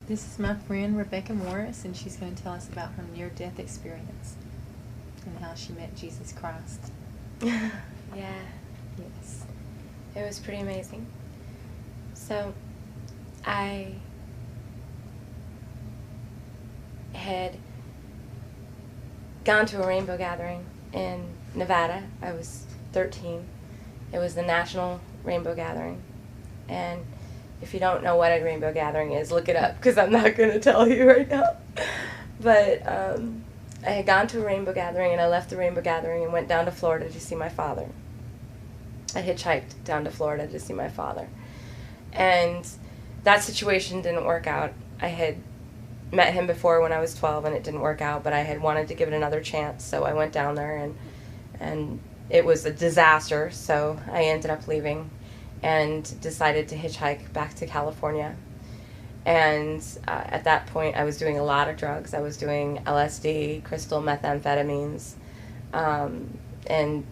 This is my friend Rebecca Morris, and she's going to tell us about her near-death experience and how she met Jesus Christ. Yeah, Yes. it was pretty amazing. So, I had gone to a rainbow gathering in Nevada. I was 13. It was the National Rainbow Gathering. And if you don't know what a rainbow gathering is, look it up, because I'm not going to tell you right now. But I had gone to a rainbow gathering, and I left the rainbow gathering and went down to Florida to see my father. I hitchhiked down to Florida to see my father. And that situation didn't work out. I had met him before when I was 12, and it didn't work out, but I had wanted to give it another chance, so I went down there, and it was a disaster, so I ended up leaving and decided to hitchhike back to California. And at that point, I was doing a lot of drugs. I was doing LSD, crystal methamphetamines, and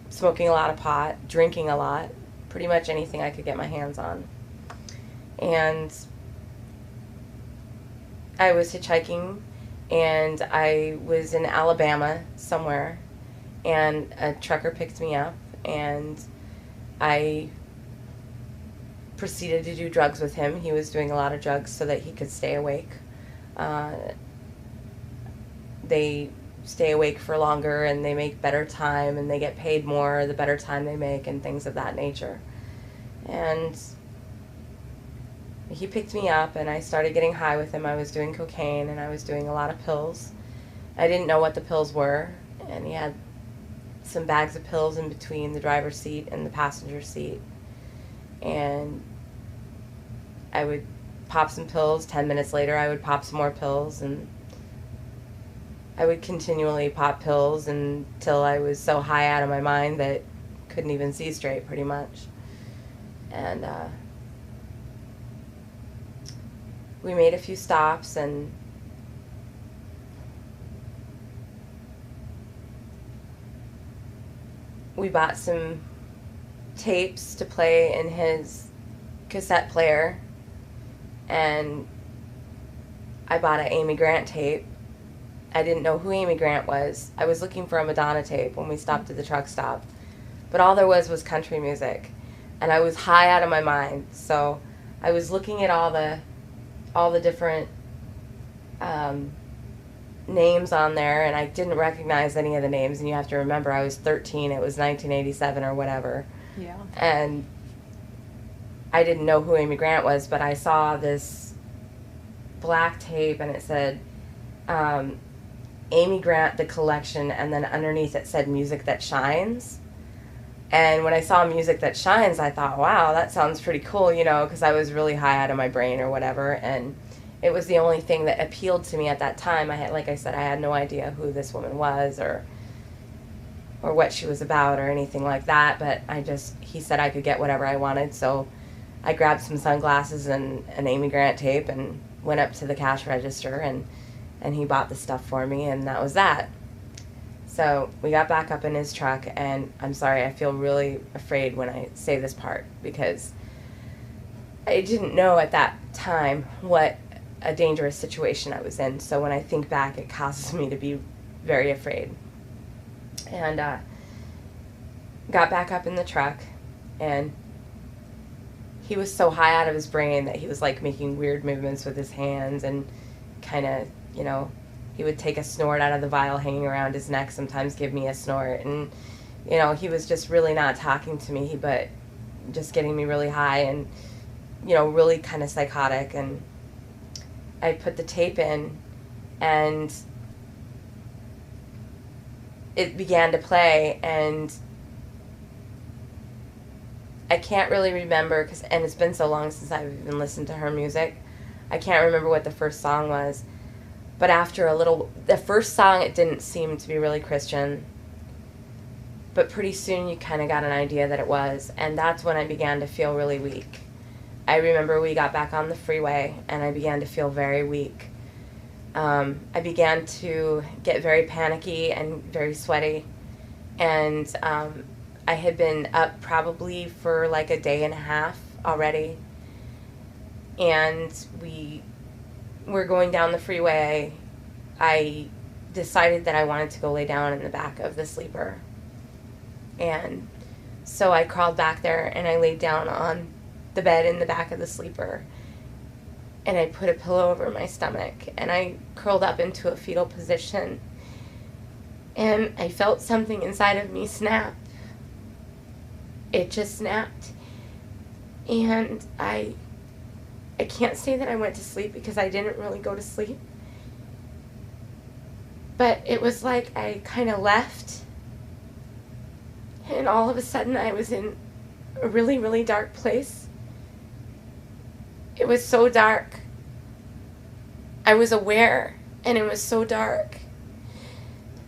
smoking a lot of pot, drinking a lot, pretty much anything I could get my hands on. And I was hitchhiking, and I was in Alabama somewhere, and a trucker picked me up, and I proceeded to do drugs with him. He was doing a lot of drugs so that he could stay awake. They stay awake for longer, and they make better time, and they get paid more the better time they make, and things of that nature. And he picked me up, and I started getting high with him. I was doing cocaine, and I was doing a lot of pills. I didn't know what the pills were, and he had some bags of pills in between the driver's seat and the passenger seat. And I would pop some pills. 10 minutes later, I would pop some more pills, and I would continually pop pills until I was so high out of my mind that couldn't even see straight, pretty much. And we made a few stops, and we bought some tapes to play in his cassette player, and I bought an Amy Grant tape. I didn't know who Amy Grant was. I was looking for a Madonna tape when we stopped at the truck stop, but all there was country music, and I was high out of my mind. So I was looking at all the different names on there, and I didn't recognize any of the names. And you have to remember, I was 13. It was 1987 or whatever. Yeah. And I didn't know who Amy Grant was, but I saw this black tape, and it said Amy Grant, The Collection, and then underneath it said Music That Shines. And when I saw Music That Shines, I thought, wow, that sounds pretty cool, you know, because I was really high out of my brain or whatever, and it was the only thing that appealed to me at that time. I had, like I said, I had no idea who this woman was or what she was about or anything like that, but he said I could get whatever I wanted, so I grabbed some sunglasses and an Amy Grant tape and went up to the cash register, and he bought the stuff for me, and that was that. So we got back up in his truck, and I'm sorry, I feel really afraid when I say this part, because I didn't know at that time what a dangerous situation I was in, so when I think back, it causes me to be very afraid. And got back up in the truck, and he was so high out of his brain that he was like making weird movements with his hands, and kind of, you know, he would take a snort out of the vial hanging around his neck, sometimes give me a snort, and, you know, he was just really not talking to me, but just getting me really high and, you know, really kind of psychotic. And I put the tape in, and it began to play, and I can't really remember, and it's been so long since I've even listened to her music, I can't remember what the first song was. But after the first song, it didn't seem to be really Christian. But pretty soon you kind of got an idea that it was. And that's when I began to feel really weak. I remember we got back on the freeway, and I began to feel very weak. I began to get very panicky and very sweaty. And I had been up probably for like a day and a half already. And we we're going down the freeway, I decided that I wanted to go lay down in the back of the sleeper. And so I crawled back there and I laid down on the bed in the back of the sleeper. And I put a pillow over my stomach and I curled up into a fetal position. And I felt something inside of me snap. It just snapped. And I can't say that I went to sleep because I didn't really go to sleep. But it was like I kind of left. And all of a sudden I was in a really, really dark place. It was so dark. I was aware, and it was so dark.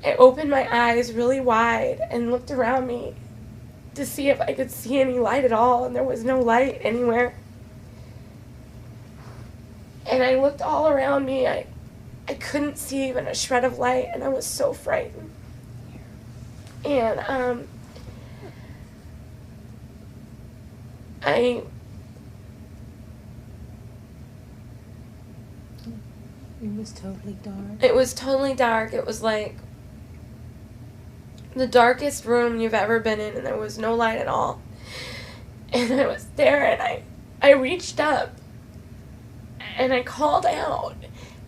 I opened my eyes really wide and looked around me to see if I could see any light at all, and there was no light anywhere. And I looked all around me. I couldn't see even a shred of light, and I was so frightened. And It was totally dark. It was totally dark. It was like the darkest room you've ever been in, and there was no light at all. And I was there, and I reached up, and I called out.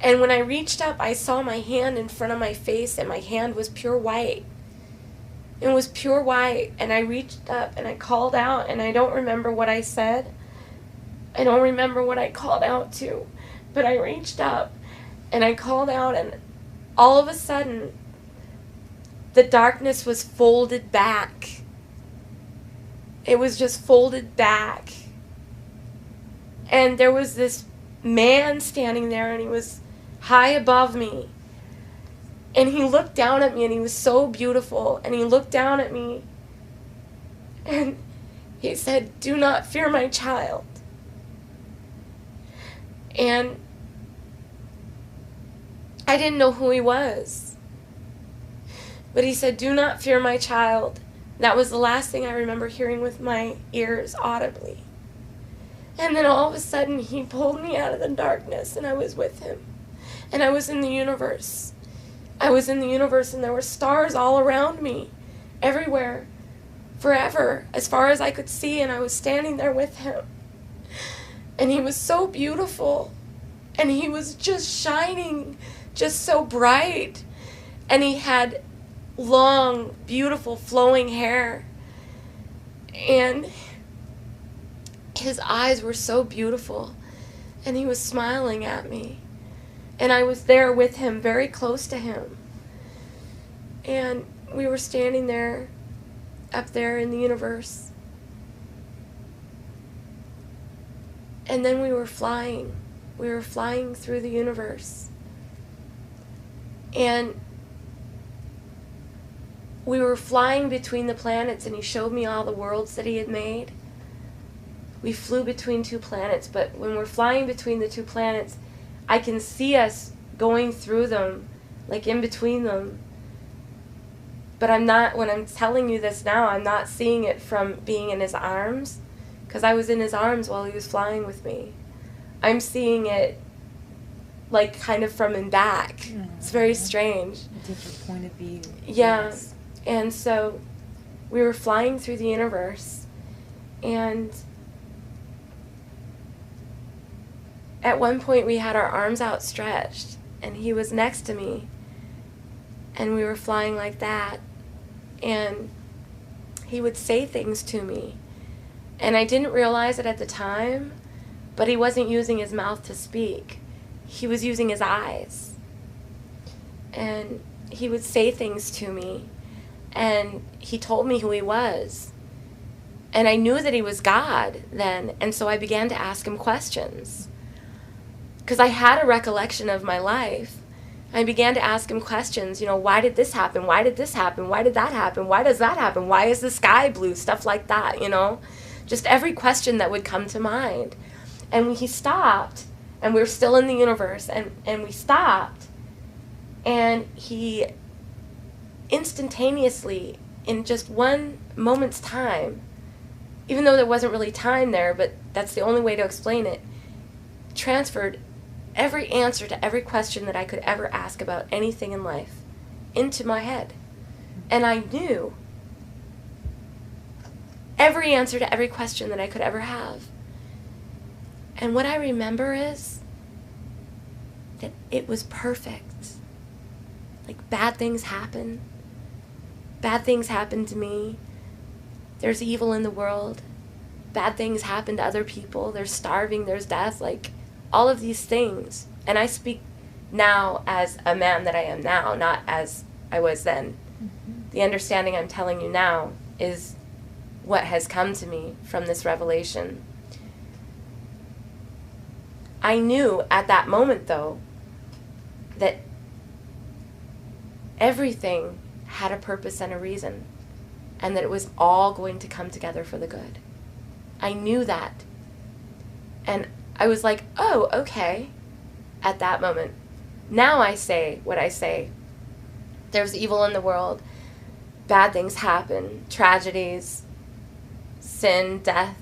And when I reached up, I saw my hand in front of my face, and my hand was pure white. It was pure white, and I reached up, and I called out, and I don't remember what I said. I don't remember what I called out to, but I reached up, and I called out, and all of a sudden, the darkness was folded back. It was just folded back. And there was this man standing there, and he was high above me. And he looked down at me, and he was so beautiful. And he looked down at me, and he said, "Do not fear, my child." And I didn't know who he was. But he said, "Do not fear, my child." That was the last thing I remember hearing with my ears audibly. And then all of a sudden, he pulled me out of the darkness, and I was with him. And I was in the universe. I was in the universe, and there were stars all around me, everywhere, forever, as far as I could see, and I was standing there with him. And he was so beautiful, and he was just shining, just so bright, and he had long, beautiful, flowing hair, and his eyes were so beautiful, and he was smiling at me. And I was there with him, very close to him. And we were standing there, up there in the universe. And then we were flying. We were flying through the universe. And we were flying between the planets, and he showed me all the worlds that he had made. We flew between two planets, but when we're flying between the two planets, I can see us going through them, like in between them. But I'm not, when I'm telling you this now, I'm not seeing it from being in his arms, because I was in his arms while he was flying with me. I'm seeing it like kind of from in back. Mm-hmm. It's very strange. A different point of view. Yeah. Yes. And so we were flying through the universe, and at one point we had our arms outstretched, and he was next to me, and we were flying like that, and he would say things to me, and I didn't realize it at the time, but he wasn't using his mouth to speak. He was using his eyes, and he would say things to me, and he told me who he was, and I knew that he was God then, and so I began to ask him questions. Because I had a recollection of my life. I began to ask him questions, why did this happen? Why did this happen? Why did that happen? Why does that happen? Why is the sky blue? Stuff like that, Just every question that would come to mind. And he stopped, and we were still in the universe, and we stopped, and he instantaneously, in just one moment's time, even though there wasn't really time there, but that's the only way to explain it, transferred every answer to every question that I could ever ask about anything in life into my head. And I knew every answer to every question that I could ever have. And what I remember is that it was perfect. Like, bad things happen. Bad things happen to me. There's evil in the world. Bad things happen to other people. There's starving, there's death, like all of these things. And I speak now as a man that I am now, not as I was then. Mm-hmm. The understanding I'm telling you now is what has come to me from this revelation. I knew at that moment, though, that everything had a purpose and a reason, and that it was all going to come together for the good. I knew that. And I was like, oh, okay, at that moment. Now I say what I say. There's evil in the world. Bad things happen. Tragedies, sin, death.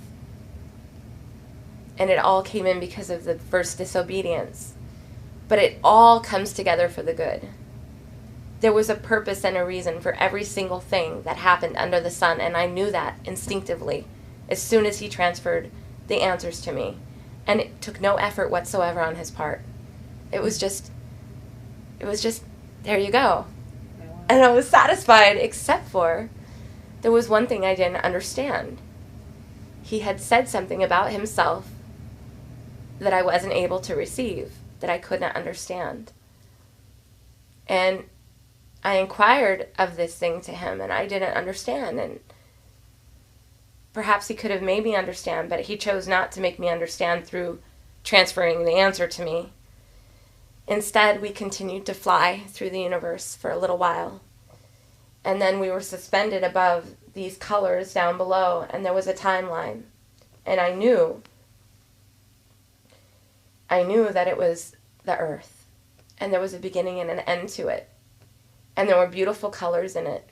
And it all came in because of the first disobedience. But it all comes together for the good. There was a purpose and a reason for every single thing that happened under the sun, and I knew that instinctively as soon as he transferred the answers to me. And it took no effort whatsoever on his part. It was just, there you go. And I was satisfied, except for there was one thing I didn't understand. He had said something about himself that I wasn't able to receive, that I couldn't understand. And I inquired of this thing to him, and I didn't understand. And perhaps he could have made me understand, but he chose not to make me understand through transferring the answer to me. Instead, we continued to fly through the universe for a little while. And then we were suspended above these colors down below, and there was a timeline. And I knew that it was the earth, and there was a beginning and an end to it. And there were beautiful colors in it.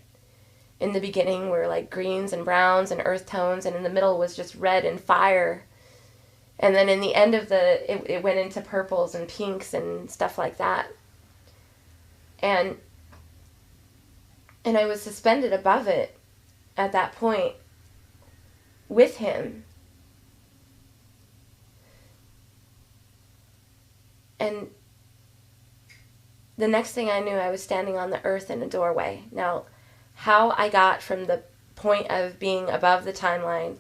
In the beginning were like greens and browns and earth tones, and in the middle was just red and fire. And then in the end of it went into purples and pinks and stuff like that. And I was suspended above it at that point with him. And the next thing I knew, I was standing on the earth in a doorway. Now, how I got from the point of being above the timeline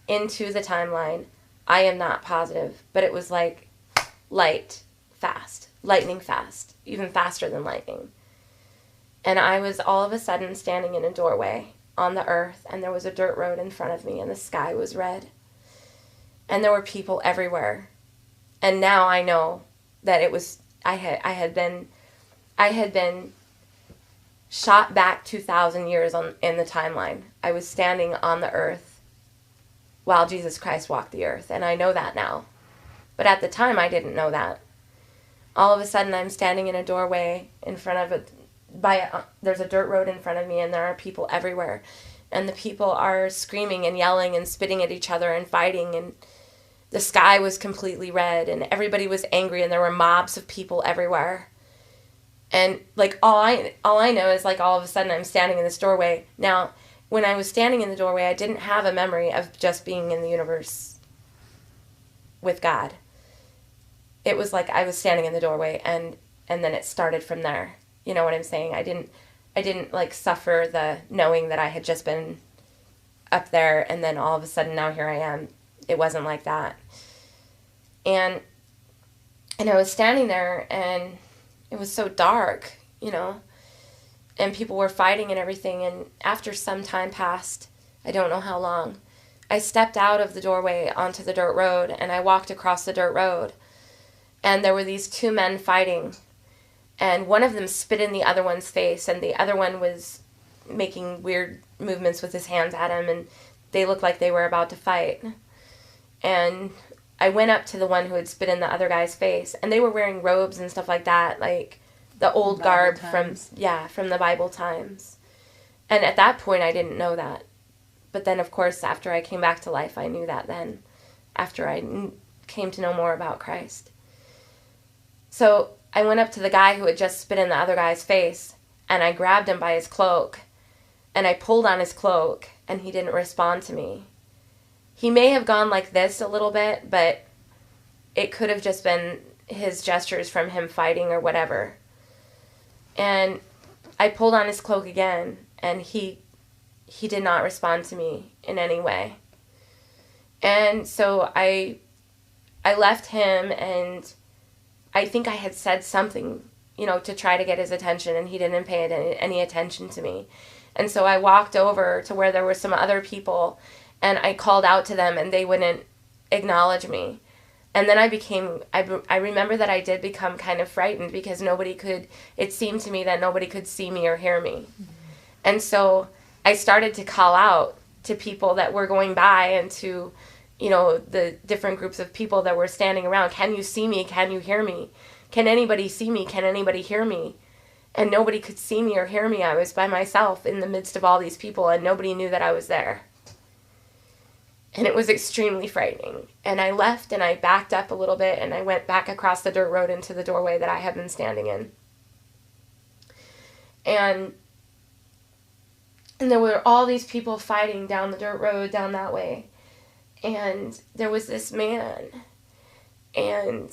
into the timeline, I am not positive. But it was like lightning fast, even faster than lightning. And I was all of a sudden standing in a doorway on the earth, and there was a dirt road in front of me, and the sky was red. And there were people everywhere. And now I know that it was, I had been shot back 2,000 years in the timeline. I was standing on the earth while Jesus Christ walked the earth, and I know that now. But at the time, I didn't know that. All of a sudden, I'm standing in a doorway in front of there's a dirt road in front of me, and there are people everywhere. And the people are screaming and yelling and spitting at each other and fighting, and the sky was completely red, and everybody was angry, and there were mobs of people everywhere. And like all I know is like all of a sudden I'm standing in this doorway. Now, when I was standing in the doorway, I didn't have a memory of just being in the universe with God. It was like I was standing in the doorway, and then it started from there. You know what I'm saying? I didn't like suffer the knowing that I had just been up there, and then all of a sudden now here I am. It wasn't like that. And I was standing there, and it was so dark, you know, and people were fighting and everything. And after some time passed, I don't know how long, I stepped out of the doorway onto the dirt road, and I walked across the dirt road. And there were these two men fighting, and one of them spit in the other one's face, and the other one was making weird movements with his hands at him, and they looked like they were about to fight. And I went up to the one who had spit in the other guy's face, and they were wearing robes and stuff like that, like the old garb from the Bible times. And at that point, I didn't know that. But then, of course, after I came back to life, I knew that then, after I came to know more about Christ. So I went up to the guy who had just spit in the other guy's face, and I grabbed him by his cloak, and I pulled on his cloak, and he didn't respond to me. He may have gone like this a little bit, but it could have just been his gestures from him fighting or whatever. And I pulled on his cloak again, and he did not respond to me in any way. And so I left him, and I think I had said something, to try to get his attention, and he didn't pay any attention to me. And so I walked over to where there were some other people, and I called out to them, and they wouldn't acknowledge me. And then I remember that I did become kind of frightened because it seemed to me that nobody could see me or hear me. Mm-hmm. And so I started to call out to people that were going by and to, the different groups of people that were standing around. Can you see me? Can you hear me? Can anybody see me? Can anybody hear me? And nobody could see me or hear me. I was by myself in the midst of all these people, and nobody knew that I was there. And it was extremely frightening. And I left, and I backed up a little bit, and I went back across the dirt road into the doorway that I had been standing in. And there were all these people fighting down the dirt road down that way. And there was this man, and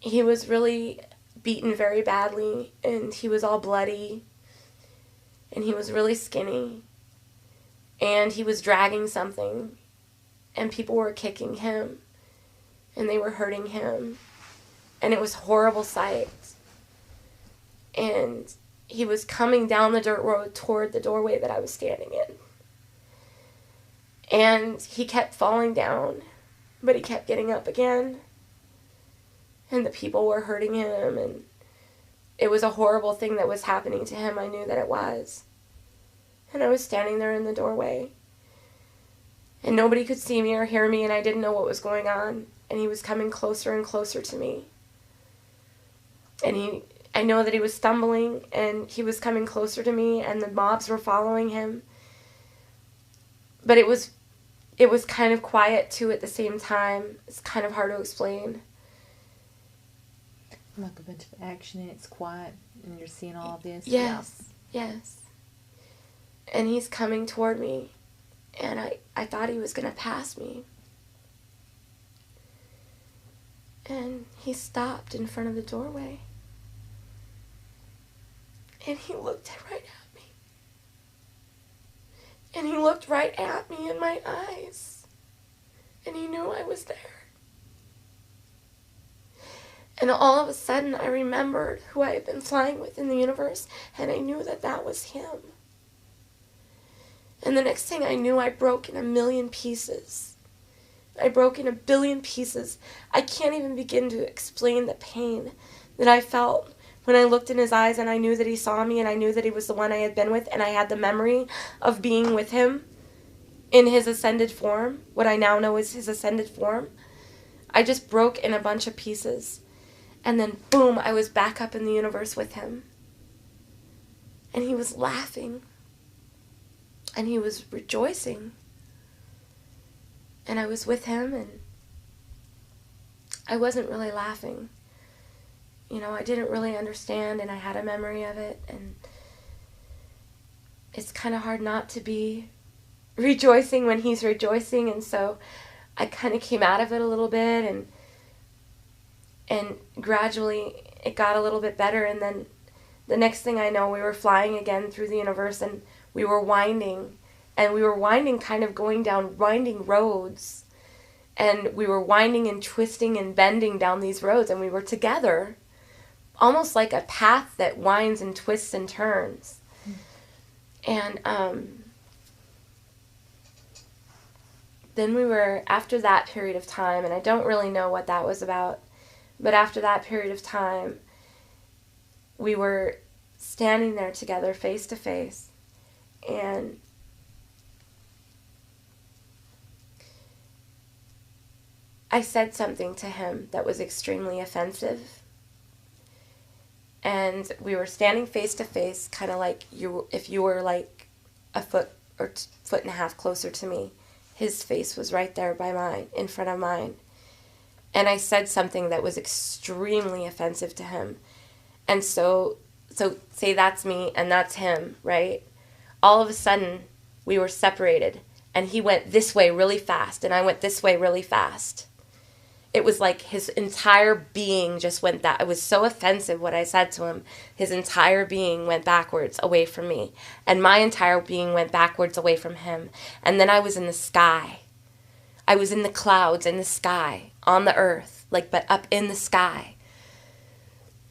he was really beaten very badly, and he was all bloody, and he was really skinny, and he was dragging something, and people were kicking him, and they were hurting him, and it was a horrible sight. And he was coming down the dirt road toward the doorway that I was standing in. And he kept falling down, but he kept getting up again. And the people were hurting him, and it was a horrible thing that was happening to him. I knew that it was. And I was standing there in the doorway. And nobody could see me or hear me, and I didn't know what was going on. And he was coming closer and closer to me. And I know that he was stumbling, and he was coming closer to me, and the mobs were following him. But it was kind of quiet, too, at the same time. It's kind of hard to explain. Like a bunch of action, and it's quiet, and you're seeing all of this. Yes, yes. And he's coming toward me, and I thought he was going to pass me. And he stopped in front of the doorway. And he looked right at me. And he looked right at me in my eyes. And he knew I was there. And all of a sudden, I remembered who I had been flying with in the universe, and I knew that that was him. And the next thing I knew, I broke in a million pieces. I broke in a billion pieces. I can't even begin to explain the pain that I felt when I looked in his eyes, and I knew that he saw me, and I knew that he was the one I had been with, and I had the memory of being with him in his ascended form, what I now know is his ascended form. I just broke in a bunch of pieces. And then, boom, I was back up in the universe with him. And he was laughing. And he was rejoicing. And I was with him, and I wasn't really laughing. I didn't really understand, and I had a memory of it. And it's kind of hard not to be rejoicing when he's rejoicing. And so I kind of came out of it a little bit, and gradually it got a little bit better. And then the next thing I know, we were flying again through the universe, and we were winding. And we were winding, kind of going down winding roads. And we were winding and twisting and bending down these roads. And we were together, almost like a path that winds and twists and turns. And then we were, after that period of time, and I don't really know what that was about, but after that period of time, we were standing there together face to face, and I said something to him that was extremely offensive. And we were standing face to face, kind of like if you were like a foot or foot and a half closer to me. His face was right there by mine, in front of mine. And I said something that was extremely offensive to him. And so say that's me and that's him, right? All of a sudden, we were separated. And he went this way really fast, and I went this way really fast. It was like his entire being just went that. It was so offensive what I said to him. His entire being went backwards away from me. And my entire being went backwards away from him. And then I was in the sky. I was in the clouds, in the sky, on the earth, like, but up in the sky.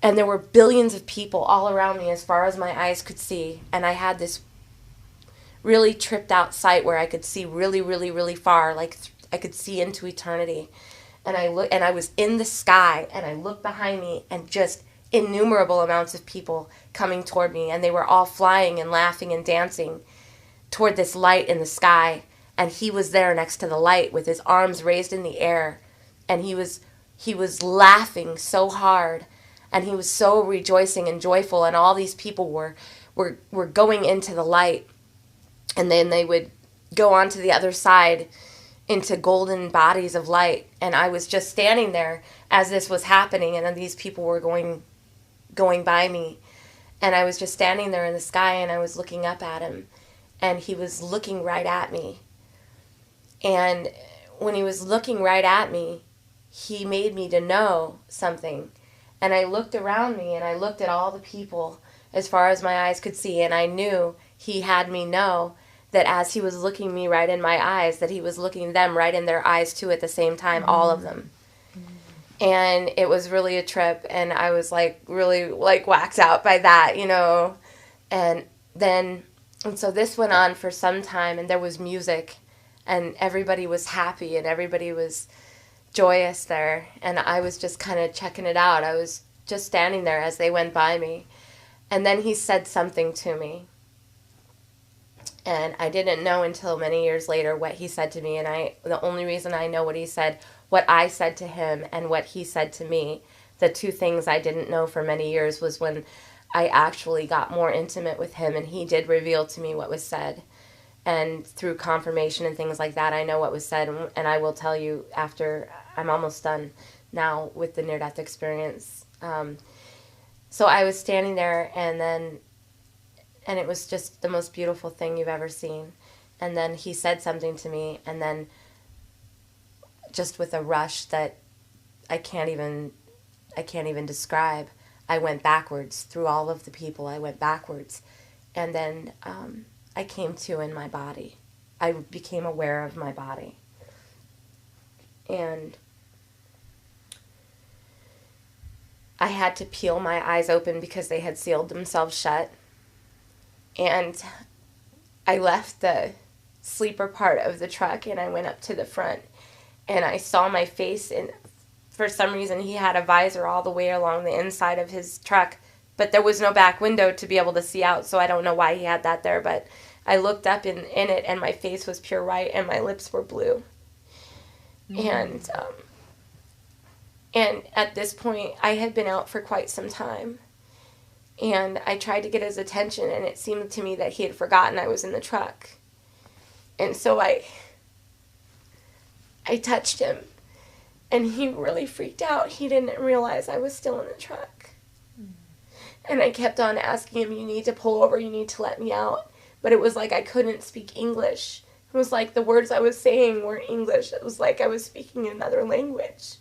And there were billions of people all around me as far as my eyes could see. And I had this really tripped out sight where I could see really, really, really far, like I could see into eternity. And I was in the sky, and I looked behind me, and just innumerable amounts of people coming toward me, and they were all flying and laughing and dancing toward this light in the sky. And he was there next to the light with his arms raised in the air, and he was laughing so hard, and he was so rejoicing and joyful, and all these people were going into the light, and then they would go on to the other side into golden bodies of light. And I was just standing there as this was happening, and then these people were going by me, and I was just standing there in the sky, and I was looking up at him, and he was looking right at me. And when he was looking right at me, he made me to know something. And I looked around me, and I looked at all the people as far as my eyes could see, and I knew he had me know that as he was looking me right in my eyes, that he was looking them right in their eyes too at the same time, all of them. And it was really a trip, and I was like really like whacked out by that, you know. And so this went on for some time, and there was music, and everybody was happy, and everybody was joyous there, and I was just kind of checking it out. I was just standing there as they went by me. And then he said something to me. And I didn't know until many years later what he said to me. And the only reason I know what he said, what I said to him and what he said to me, the two things I didn't know for many years, was when I actually got more intimate with him, and he did reveal to me what was said. And through confirmation and things like that, I know what was said. And I will tell you after I'm almost done now with the near-death experience. So I was standing there, and it was just the most beautiful thing you've ever seen. And then he said something to me, and then just with a rush that I can't even describe, I went backwards through all of the people. I went backwards, and then I came to in my body. I became aware of my body. And I had to peel my eyes open because they had sealed themselves shut. And I left the sleeper part of the truck, and I went up to the front, and I saw my face, and for some reason he had a visor all the way along the inside of his truck, but there was no back window to be able to see out, so I don't know why he had that there, but I looked up in it, and my face was pure white, and my lips were blue. Mm-hmm. And at this point, I had been out for quite some time. And I tried to get his attention, and it seemed to me that he had forgotten I was in the truck. And so I touched him, and he really freaked out. He didn't realize I was still in the truck. Mm. And I kept on asking him, you need to pull over, you need to let me out. But it was like I couldn't speak English. It was like the words I was saying weren't English. It was like I was speaking another language.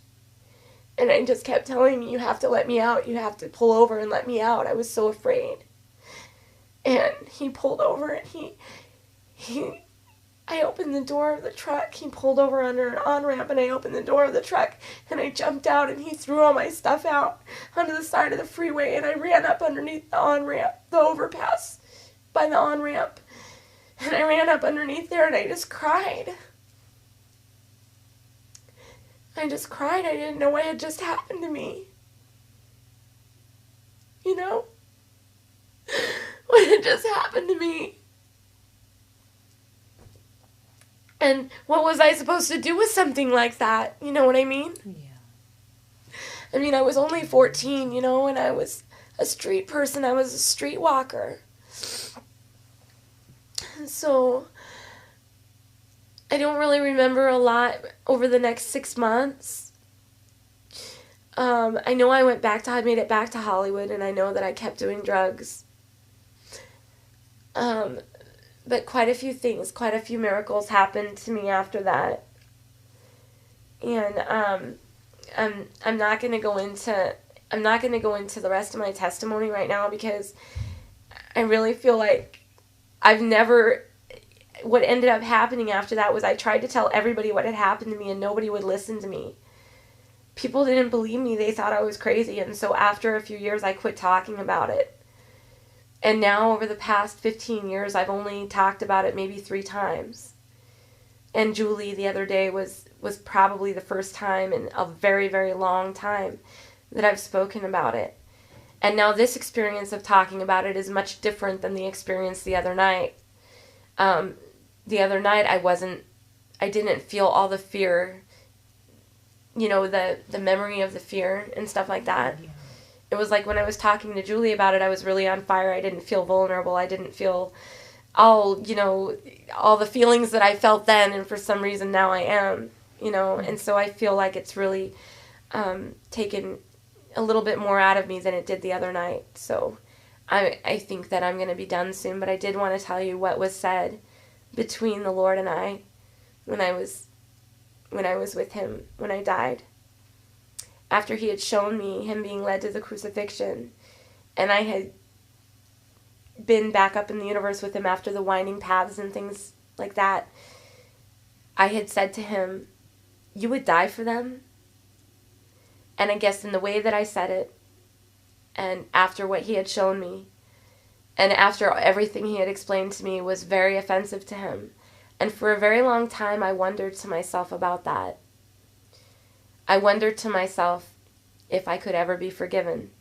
And I just kept telling him, you have to let me out. You have to pull over and let me out. I was so afraid. And he pulled over, and I opened the door of the truck. He pulled over under an on-ramp, and I opened the door of the truck, and I jumped out, and he threw all my stuff out onto the side of the freeway, and I ran up underneath the on-ramp, the overpass by the on-ramp. And I ran up underneath there, and I just cried. I just cried. I didn't know what had just happened to me. You know? What had just happened to me. And what was I supposed to do with something like that? You know what I mean? Yeah. I mean, I was only 14, you know, and I was a street person. I was a streetwalker. So I don't really remember a lot over the next 6 months. I know I made it back to Hollywood, and I know that I kept doing drugs. But quite a few miracles happened to me after that. And I'm not going to go into the rest of my testimony right now, because I really feel like what ended up happening after that was I tried to tell everybody what had happened to me, and nobody would listen to me. People didn't believe me. They thought I was crazy. And so after a few years, I quit talking about it. And now, over the past 15 years, I've only talked about it maybe 3 times. And Julie, the other day, was probably the first time in a very, very long time that I've spoken about it. And now this experience of talking about it is much different than the experience the other night. The other night, I didn't feel all the fear, the memory of the fear and stuff like that. Yeah. It was like when I was talking to Julie about it, I was really on fire. I didn't feel vulnerable. I didn't feel all the feelings that I felt then, and for some reason now I am, and so I feel like it's really taken a little bit more out of me than it did the other night. So I think that I'm going to be done soon, but I did want to tell you what was said between the Lord and I when I was with him, when I died. After he had shown me him being led to the crucifixion, and I had been back up in the universe with him after the winding paths and things like that, I had said to him, "You would die for them?" And I guess in the way that I said it, and after what he had shown me, and after everything he had explained to me, was very offensive to him. And for a very long time, I wondered to myself about that. I wondered to myself if I could ever be forgiven.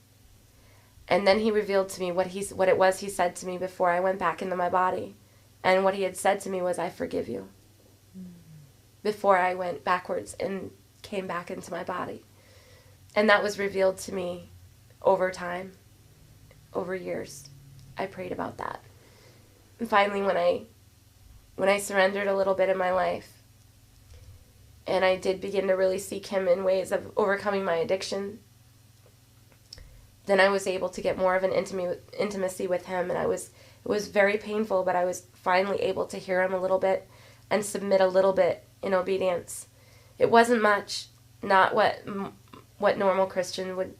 And then he revealed to me what it was he said to me before I went back into my body. And what he had said to me was, "I forgive you." Before I went backwards and came back into my body. And that was revealed to me over time, over years. I prayed about that. And finally, when I surrendered a little bit in my life, and I did begin to really seek him in ways of overcoming my addiction, then I was able to get more of an intimacy with him, and it was very painful, but I was finally able to hear him a little bit and submit a little bit in obedience. It wasn't much, not what normal Christian would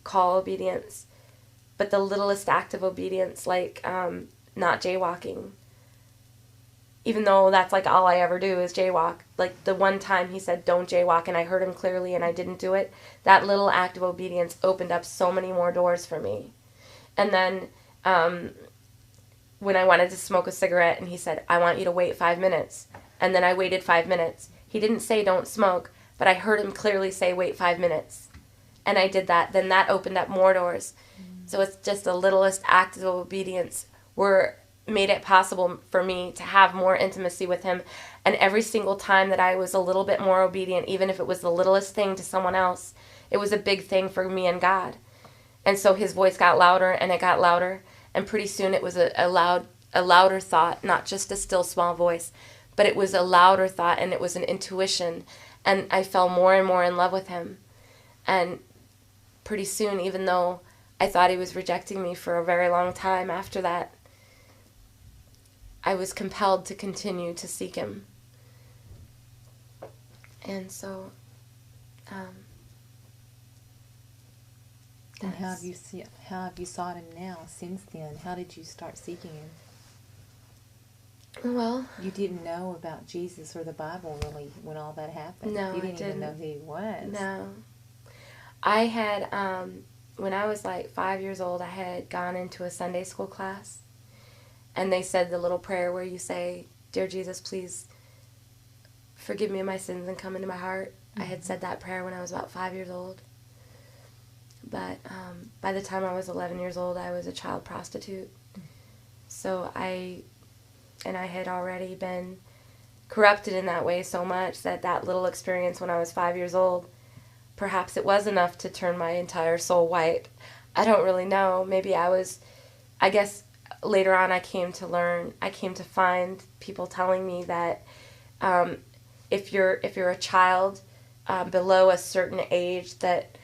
call obedience, but the littlest act of obedience, like not jaywalking. Even though that's like all I ever do is jaywalk. Like the one time he said, "Don't jaywalk," and I heard him clearly and I didn't do it, that little act of obedience opened up so many more doors for me. And then when I wanted to smoke a cigarette and he said, "I want you to wait 5 minutes." And then I waited 5 minutes. He didn't say don't smoke, but I heard him clearly say wait 5 minutes. And I did that. Then that opened up more doors. So it's just the littlest act of obedience made it possible for me to have more intimacy with him. And every single time that I was a little bit more obedient, even if it was the littlest thing to someone else, it was a big thing for me and God. And so his voice got louder and it got louder. And pretty soon it was a louder thought, not just a still small voice, but it was a louder thought, and it was an intuition. And I fell more and more in love with him. And pretty soon, even though I thought he was rejecting me for a very long time after that, I was compelled to continue to seek him. And so, and how have you sought him now since then? How did you start seeking him? Well, you didn't know about Jesus or the Bible really when all that happened. No, you didn't even know who he was. No, I had when I was like 5 years old, I had gone into a Sunday school class. And they said the little prayer where you say, "Dear Jesus, please forgive me of my sins and come into my heart." Mm-hmm. I had said that prayer when I was about 5 years old. But by the time I was 11 years old, I was a child prostitute. Mm-hmm. So I had already been corrupted in that way so much that little experience when I was 5 years old, perhaps it was enough to turn my entire soul white. I don't really know. Maybe I guess later on I came to find people telling me that if you're a child below a certain age, that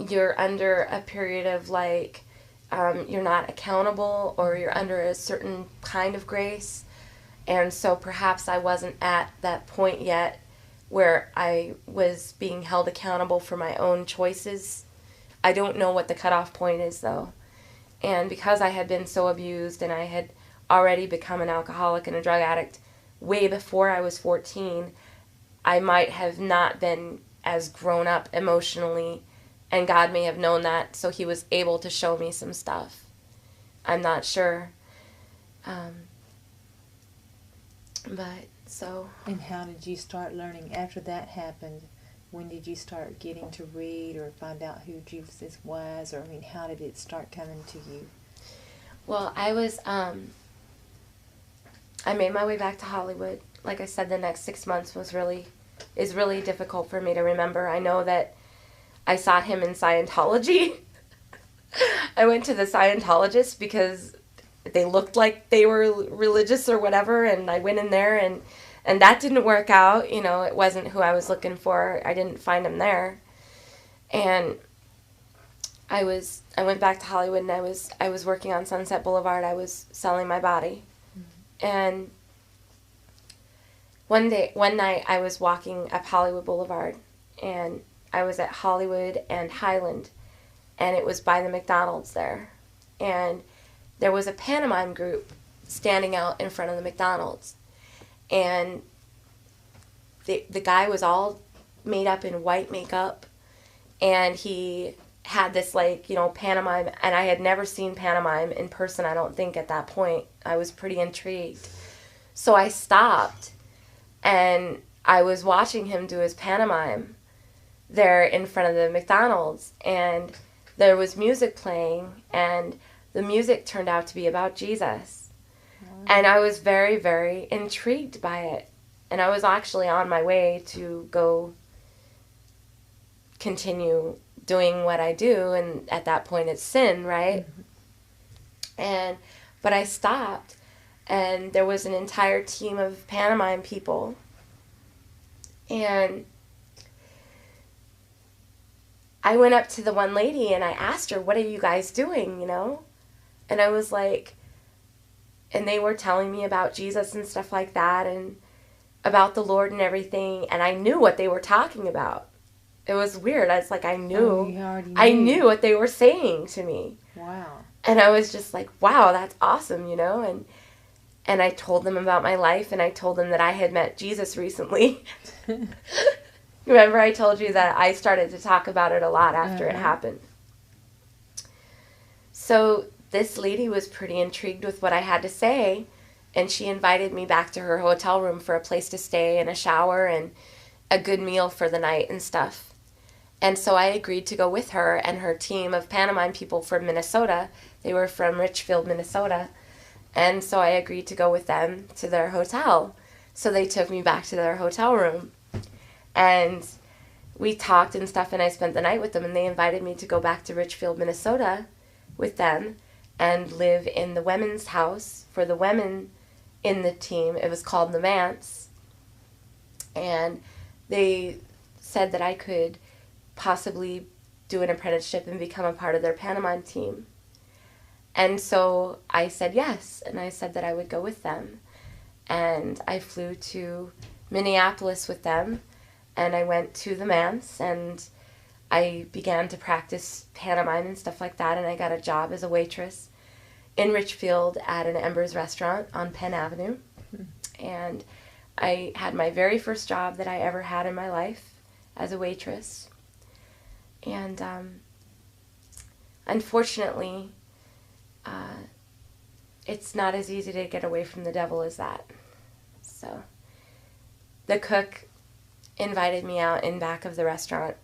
you're under a period of like, you're not accountable, or you're under a certain kind of grace. And so perhaps I wasn't at that point yet where I was being held accountable for my own choices. I don't know what the cutoff point is, though. And because I had been so abused, and I had already become an alcoholic and a drug addict way before I was 14, I might have not been as grown up emotionally, and God may have known that, so he was able to show me some stuff. I'm not sure. But so... And how did you start learning after that happened? When did you start getting to read or find out who Jesus was? Or, I mean, how did it start coming to you? Well, I was, I made my way back to Hollywood. Like I said, the next 6 months is really difficult for me to remember. I know that I saw him in Scientology. I went to the Scientologist because they looked like they were religious or whatever, and I went in there, and that didn't work out. You know, it wasn't who I was looking for. I didn't find him there. And I went back to Hollywood, and I was working on Sunset Boulevard. I was selling my body. Mm-hmm. And one night I was walking up Hollywood Boulevard, and I was at Hollywood and Highland, and it was by the McDonald's there. And there was a pantomime group standing out in front of the McDonald's. And the guy was all made up in white makeup, and he had this, like, you know, pantomime, and I had never seen pantomime in person, I don't think, at that point. I was pretty intrigued. So I stopped, and I was watching him do his pantomime there in front of the McDonald's, and there was music playing, and the music turned out to be about Jesus. Wow. And I was very, very intrigued by it. And I was actually on my way to go continue doing what I do, and at that point it's sin, right? Mm-hmm. But I stopped, and there was an entire team of pantomime people, and I went up to the one lady and I asked her, "What are you guys doing, you know?" And I was like, and they were telling me about Jesus and stuff like that, and about the Lord and everything, and I knew what they were talking about. It was weird. I was like, I knew what they were saying to me. Wow. And I was just like, wow, that's awesome, you know? And I told them about my life, and I told them that I had met Jesus recently. Remember I told you that I started to talk about it a lot after it happened. So this lady was pretty intrigued with what I had to say, and she invited me back to her hotel room for a place to stay and a shower and a good meal for the night and stuff. And so I agreed to go with her and her team of pantomime people from Minnesota. They were from Richfield, Minnesota. And so I agreed to go with them to their hotel. So they took me back to their hotel room. And we talked and stuff, and I spent the night with them, and they invited me to go back to Richfield, Minnesota with them and live in the women's house for the women in the team. It was called the Manse. And they said that I could possibly do an apprenticeship and become a part of their pantomime team. And so I said yes, and I said that I would go with them. And I flew to Minneapolis with them, and I went to the Manse, and I began to practice pantomime and stuff like that, and I got a job as a waitress in Richfield at an Embers restaurant on Penn Avenue. And I had my very first job that I ever had in my life as a waitress. And unfortunately, it's not as easy to get away from the devil as that. So the cook invited me out in back of the restaurant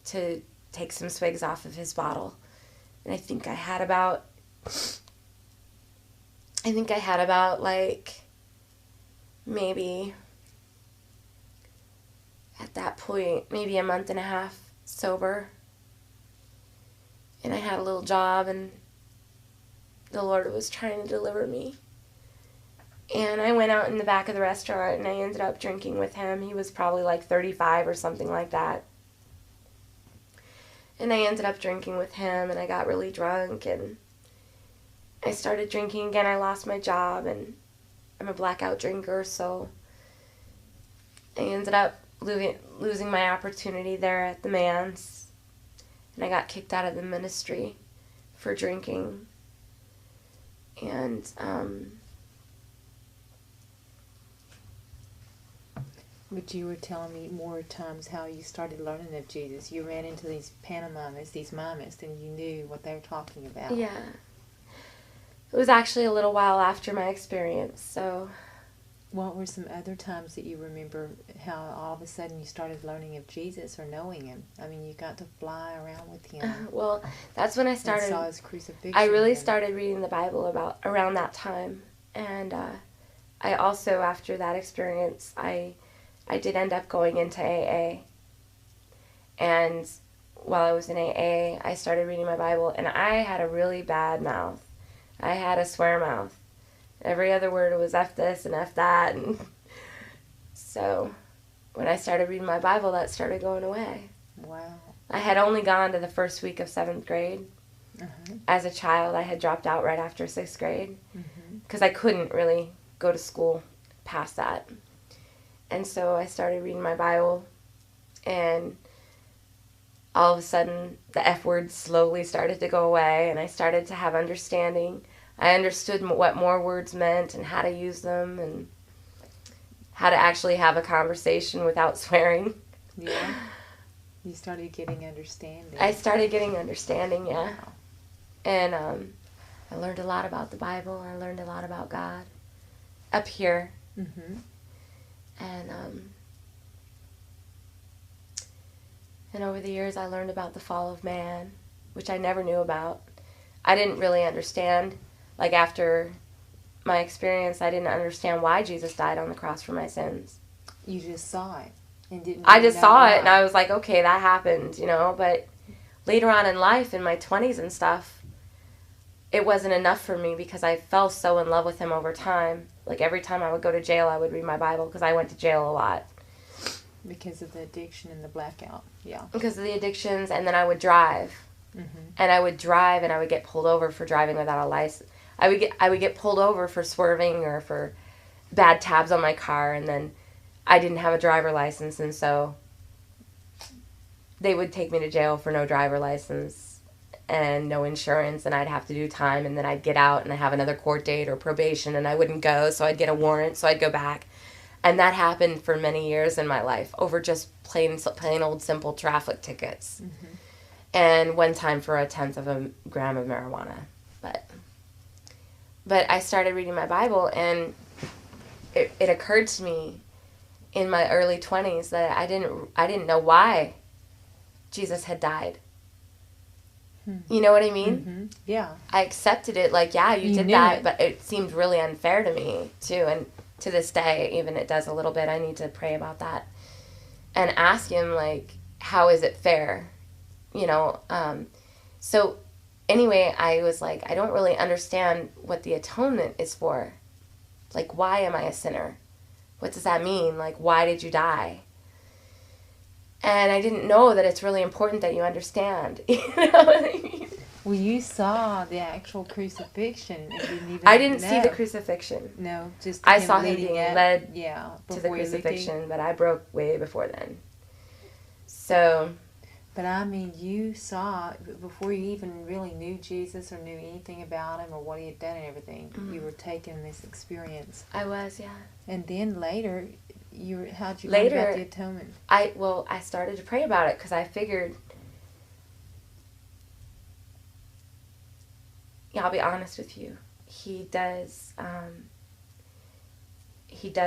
to take some swigs off of his bottle. And I think I had about like maybe at that point, maybe a month and a half sober. And I had a little job, and the Lord was trying to deliver me. And I went out in the back of the restaurant, and I ended up drinking with him. He was probably like 35 or something like that. And I ended up drinking with him, and I got really drunk, and I started drinking again. I lost my job, and I'm a blackout drinker, so I ended up losing my opportunity there at the Man's, and I got kicked out of the ministry for drinking. And but you were telling me more times how you started learning of Jesus. You ran into these pantomimes, these mimics, and you knew what they were talking about. Yeah. It was actually a little while after my experience, so... What were some other times that you remember how all of a sudden you started learning of Jesus or knowing him? I mean, you got to fly around with him. Well, that's when I started... And saw his crucifixion. I really started reading the Bible around that time. And I also, after that experience, I did end up going into AA. And while I was in AA, I started reading my Bible, and I had a really bad mouth. I had a swear mouth. Every other word was F this and F that. And so when I started reading my Bible, that started going away. Wow. I had only gone to the first week of 7th grade. Uh-huh. As a child, I had dropped out right after 6th grade because I couldn't really go to school past that. And so I started reading my Bible, and all of a sudden the F words slowly started to go away, and I started to have understanding. I understood what more words meant and how to use them and how to actually have a conversation without swearing. Yeah. You started getting understanding. I started getting understanding, yeah. Wow. And I learned a lot about the Bible. I learned a lot about God up here. Mm-hmm. And over the years, I learned about the fall of man, which I never knew about. I didn't really understand. Like, after my experience, I didn't understand why Jesus died on the cross for my sins. You just saw it and didn't. I just saw why. it, and I was like, okay, that happened, you know. But later on in life, in my 20s and stuff, it wasn't enough for me because I fell so in love with him over time. Like, every time I would go to jail, I would read my Bible because I went to jail a lot. Because of the addiction and the blackout, yeah. Because of the addictions, and then I would drive. Mm-hmm. And I would drive, and I would get pulled over for driving without a license. I would get pulled over for swerving or for bad tabs on my car, and then I didn't have a driver license, and so they would take me to jail for no driver license and no insurance, and I'd have to do time, and then I'd get out and I'd have another court date or probation, and I wouldn't go, so I'd get a warrant, so I'd go back. And that happened for many years in my life over just plain old simple traffic tickets. Mm-hmm. And one time for 1/10 of a gram of marijuana. But I started reading my Bible, and it occurred to me in my early 20s that I didn't know why Jesus had died. You know what I mean? Mm-hmm. Yeah. I accepted it like, yeah, you did that, but it seemed really unfair to me, too. And to this day, even it does a little bit. I need to pray about that and ask him, like, how is it fair? You know? So anyway, I was like, I don't really understand what the atonement is for. Like, why am I a sinner? What does that mean? Like, why did you die? And I didn't know that it's really important that you understand. You know what I mean? Well, you saw the actual crucifixion and didn't even I didn't know. see the crucifixion. No, just I saw him being up, led yeah, to the before he looked at you. crucifixion, but I broke way before then. So... But I mean, you saw, before you even really knew Jesus or knew anything about him or what he had done and everything, you were taking this experience. I was, yeah. And then later, how'd you learn about the atonement? I started to pray about it because I figured, yeah, I'll be honest with you. He does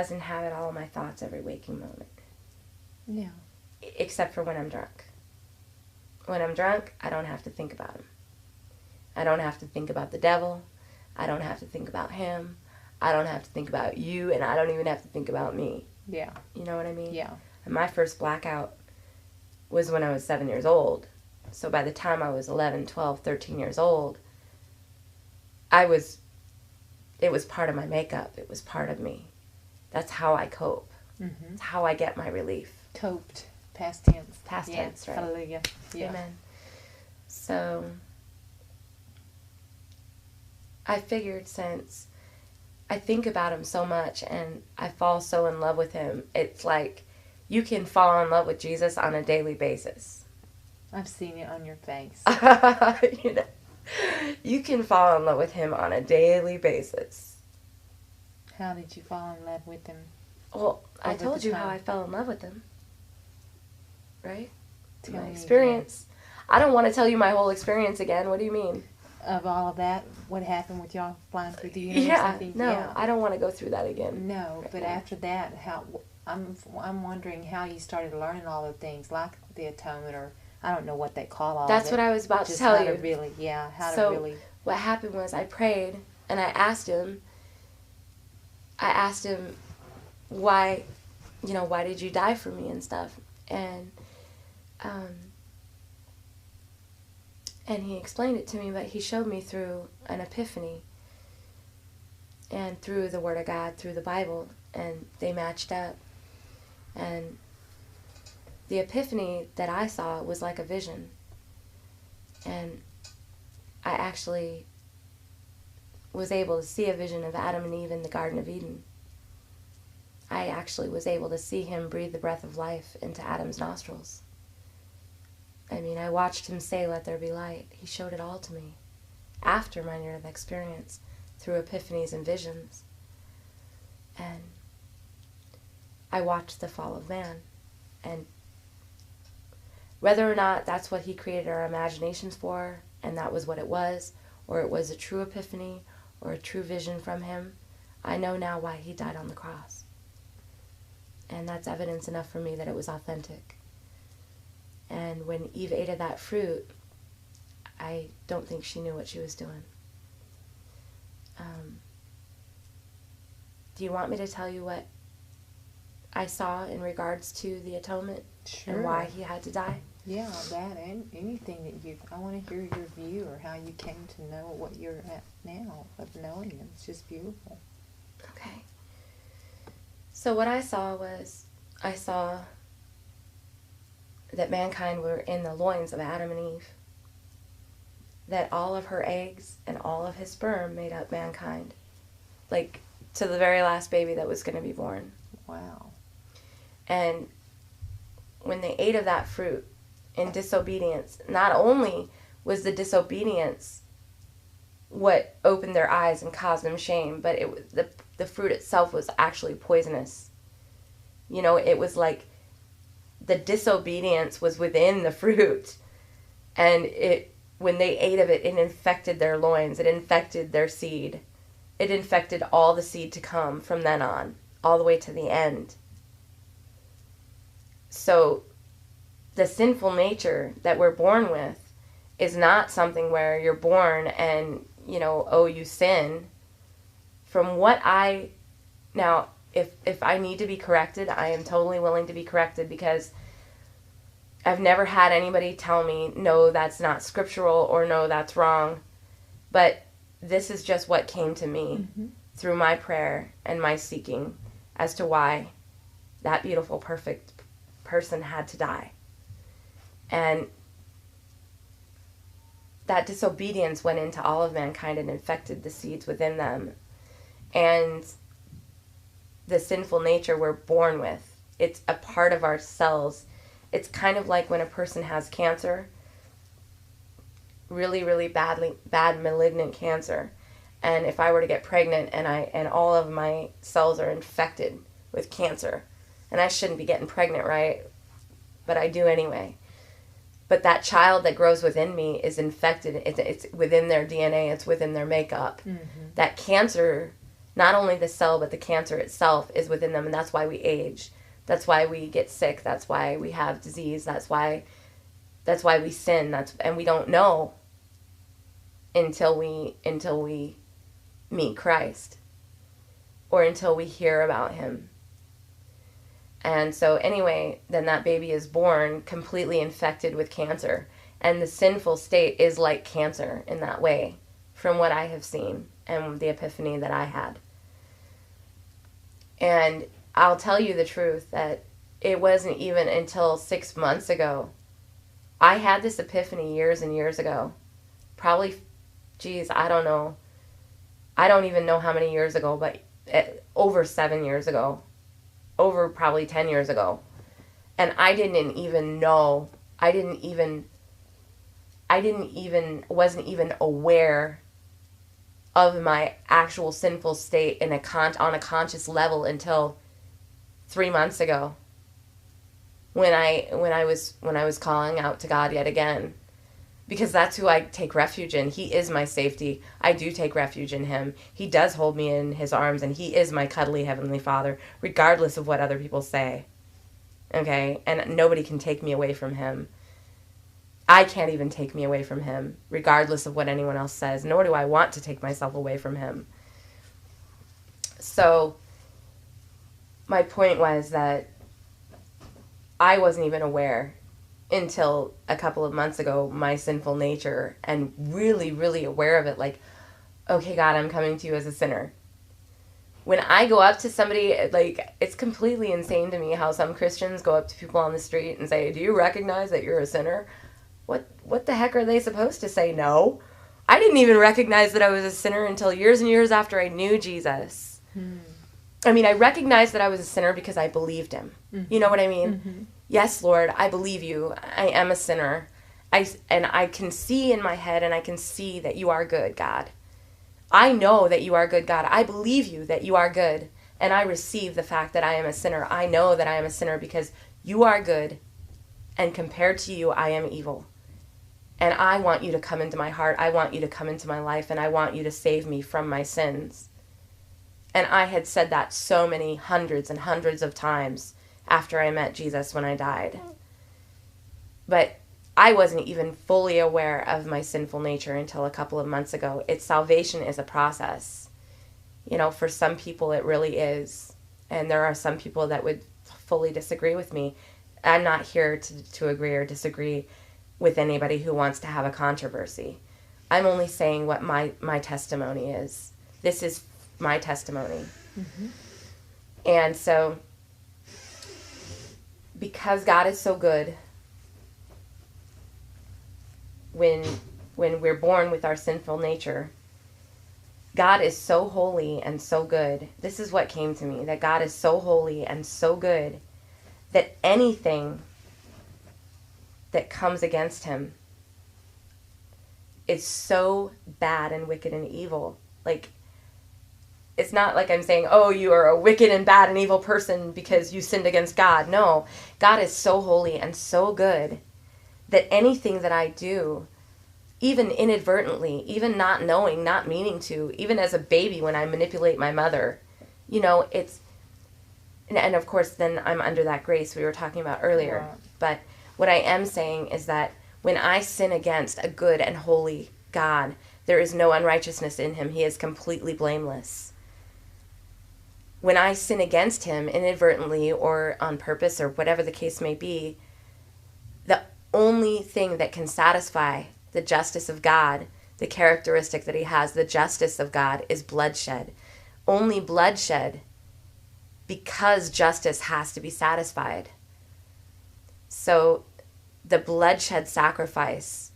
inhabit all of my thoughts every waking moment. Yeah. Except for when I'm drunk. When I'm drunk, I don't have to think about him. I don't have to think about the devil. I don't have to think about him. I don't have to think about you, and I don't even have to think about me. Yeah. You know what I mean? Yeah. And my first blackout was when I was 7 years old. So by the time I was 11, 12, 13 years old, it was part of my makeup. It was part of me. That's how I cope. Mm-hmm. It's how I get my relief. Coped. Past tense. Past tense, right. Hallelujah. Yeah. Amen. So I figured, since I think about him so much and I fall so in love with him, it's like you can fall in love with Jesus on a daily basis. I've seen it on your face. You know, you can fall in love with him on a daily basis. How did you fall in love with him? Well, I Over told the you time. how I fell in love with him. Right? Tell My me experience. I don't want to tell you my whole experience again. What do you mean? Of all of that, what happened with y'all flying through the universe? Yeah, and things? no, Yeah. I don't want to go through that again. No, but after that, I'm wondering how you started learning all the things like the atonement, or I don't know what they call all That's of it. what I was about to Just tell how you. to really, yeah, how So, to really. what happened was I prayed and I asked him why, why did you die for me and stuff? And he explained it to me, but he showed me through an epiphany and through the Word of God, through the Bible, and they matched up. And the epiphany that I saw was like a vision. And I actually was able to see a vision of Adam and Eve in the Garden of Eden. I actually was able to see him breathe the breath of life into Adam's nostrils. I mean, I watched him say, "Let there be light." He showed it all to me after my near-death experience through epiphanies and visions. And I watched the fall of man. And whether or not that's what he created our imaginations for, and that was what it was, or it was a true epiphany or a true vision from him, I know now why he died on the cross. And that's evidence enough for me that it was authentic. And when Eve ate of that fruit, I don't think she knew what she was doing. Do you want me to tell you what I saw in regards to the atonement? Sure. And why he had to die? Yeah, that and anything that I want to hear your view or how you came to know what you're at now of knowing him. It's just beautiful. Okay. So what I saw that mankind were in the loins of Adam and Eve. That all of her eggs and all of his sperm made up mankind. Like, to the very last baby that was going to be born. Wow. And when they ate of that fruit in disobedience, not only was the disobedience what opened their eyes and caused them shame, but the fruit itself was actually poisonous. It was like the disobedience was within the fruit, and when they ate of it, it infected their loins, it infected their seed, it infected all the seed to come from then on, all the way to the end. So the sinful nature that we're born with is not something where you're born and, you sin. From what now, if I need to be corrected, I am totally willing to be corrected, because I've never had anybody tell me, no, that's not scriptural, or no, that's wrong. But this is just what came to me through my prayer and my seeking as to why that beautiful, perfect person had to die. And that disobedience went into all of mankind and infected the seeds within them. And the sinful nature we're born with, it's a part of our cells. It's kind of like when a person has cancer, really, really bad malignant cancer. And if I were to get pregnant and all of my cells are infected with cancer, and I shouldn't be getting pregnant, right? But I do anyway. But that child that grows within me is infected. It's within their DNA. It's within their makeup. That cancer, not only the cell, but the cancer itself is within them. And that's why we age. That's why we get sick. That's why we have disease. That's why we sin. And we don't know until we meet Christ, or until we hear about him. And so anyway, then that baby is born completely infected with cancer. And the sinful state is like cancer in that way, from what I have seen and the epiphany that I had. And I'll tell you the truth, that it wasn't even until 6 months ago I had this epiphany years and years ago. Probably, geez, I don't know. I don't even know how many years ago, but over 7 years ago. Over probably 10 years ago. And I didn't even know. Wasn't even aware of my actual sinful state on a conscious level until 3 months ago. When I was calling out to God yet again, because that's who I take refuge in. He is my safety. I do take refuge in him. He does hold me in his arms, and he is my cuddly heavenly Father, regardless of what other people say. Okay? And nobody can take me away from him. I can't even take me away from him, regardless of what anyone else says, nor do I want to take myself away from him. So, my point was that I wasn't even aware until a couple of months ago, my sinful nature, and really, really aware of it, like, okay, God, I'm coming to you as a sinner. When I go up to somebody, like, it's completely insane to me how some Christians go up to people on the street and say, do you recognize that you're a sinner? What the heck are they supposed to say? No. I didn't even recognize that I was a sinner until years and years after I knew Jesus. I mean, I recognized that I was a sinner because I believed him. Mm-hmm. You know what I mean? Mm-hmm. Yes, Lord, I believe you. I am a sinner. And I can see in my head, and I can see that you are good, God. I know that you are good, God. I believe you that you are good. And I receive the fact that I am a sinner. I know that I am a sinner because you are good. And compared to you, I am evil. And I want you to come into my heart. I want you to come into my life. And I want you to save me from my sins. And I had said that so many hundreds and hundreds of times after I met Jesus when I died. But I wasn't even fully aware of my sinful nature until a couple of months ago. Salvation is a process. You know, for some people it really is. And there are some people that would fully disagree with me. I'm not here to agree or disagree with anybody who wants to have a controversy. I'm only saying what my testimony is. This is my testimony. Mm-hmm. And so, because God is so good, when we're born with our sinful nature, God is so holy and so good. This is what came to me, that God is so holy and so good that anything that comes against him is so bad and wicked and evil. Like, it's not like I'm saying, oh, you are a wicked and bad and evil person because you sinned against God. No, God is so holy and so good that anything that I do, even inadvertently, even not knowing, not meaning to, even as a baby when I manipulate my mother, you know, it's, and of course then I'm under that grace we were talking about earlier. Yeah. But what I am saying is that when I sin against a good and holy God, there is no unrighteousness in him. He is completely blameless. When I sin against him inadvertently or on purpose or whatever the case may be, the only thing that can satisfy the justice of God, the characteristic that he has, the justice of God, is bloodshed. Only bloodshed, because justice has to be satisfied. So the bloodshed sacrifice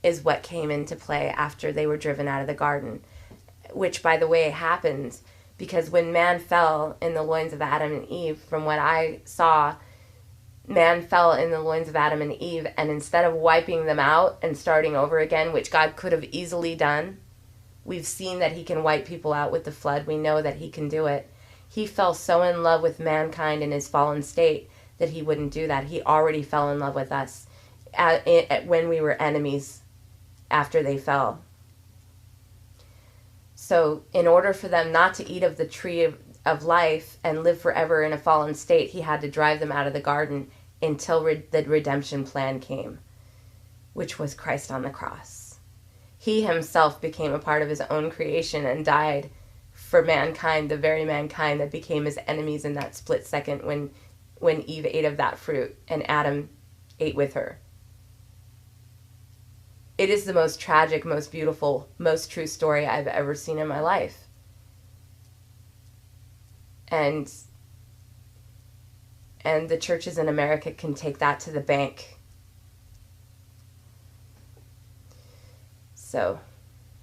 is what came into play after they were driven out of the garden, which, by the way, happened because when man fell in the loins of Adam and Eve, from what I saw, man fell in the loins of Adam and Eve, and instead of wiping them out and starting over again, which God could have easily done, we've seen that he can wipe people out with the flood. We know that he can do it. He fell so in love with mankind in his fallen state that he wouldn't do that. He already fell in love with us when we were enemies after they fell. So in order for them not to eat of the tree of life and live forever in a fallen state, he had to drive them out of the garden until the redemption plan came, which was Christ on the cross. He himself became a part of his own creation and died for mankind, the very mankind that became his enemies in that split second when Eve ate of that fruit and Adam ate with her. It is the most tragic, most beautiful, most true story I've ever seen in my life. And the churches in America can take that to the bank So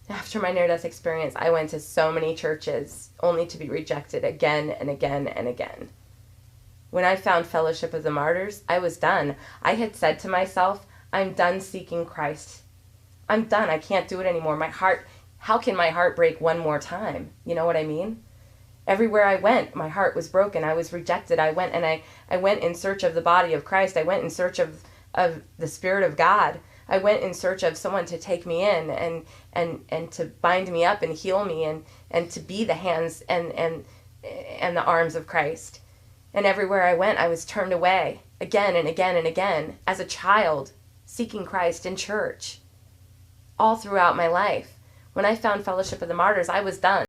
after my near-death experience, I went to so many churches only to be rejected again and again and again. When I found Fellowship of the Martyrs, I was done. I had said to myself, I'm done seeking Christ. I'm done. I can't do it anymore. How can my heart break one more time? You know what I mean? Everywhere I went, my heart was broken. I was rejected. I went in search of the body of Christ. I went in search of the Spirit of God. I went in search of someone to take me in and to bind me up and heal me and to be the hands and the arms of Christ. And everywhere I went, I was turned away again and again and again as a child seeking Christ in church all throughout my life. When I found Fellowship of the Martyrs, I was done.